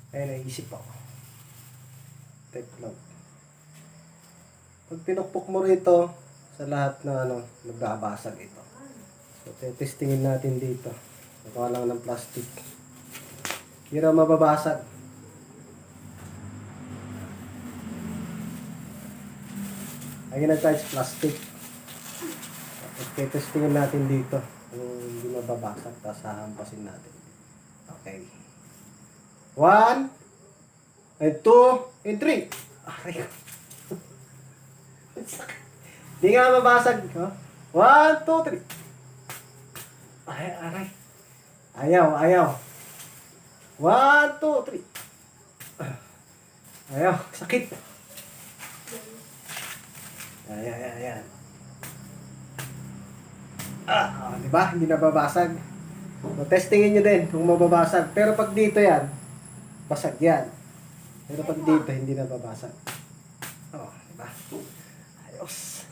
Kaya naisip ako. Teflon. Pag pinukpok mo rito, sa lahat ng magbabasag ito. So, testingin natin dito. Nakuha lang ng plastic. Hindi raw mababasag. Ayun na tayo sa plastic. Okay, testingin natin dito. Kung hindi mababasag, tapos hahampasin natin. Okay. 1, and 2, and 3. Aray. Hindi nga mabasag. 1, 2, 3. Aray, aray. Ayaw, ayaw. 1, 2, 3. Ayaw, sakit. Ayan, ayan, ayan. Diba? Hindi nababasag. So, testingin nyo din kung mababasag. Pero pag dito yan, basag yan. Pero pag dito, hindi nababasag. Diba? Ayos.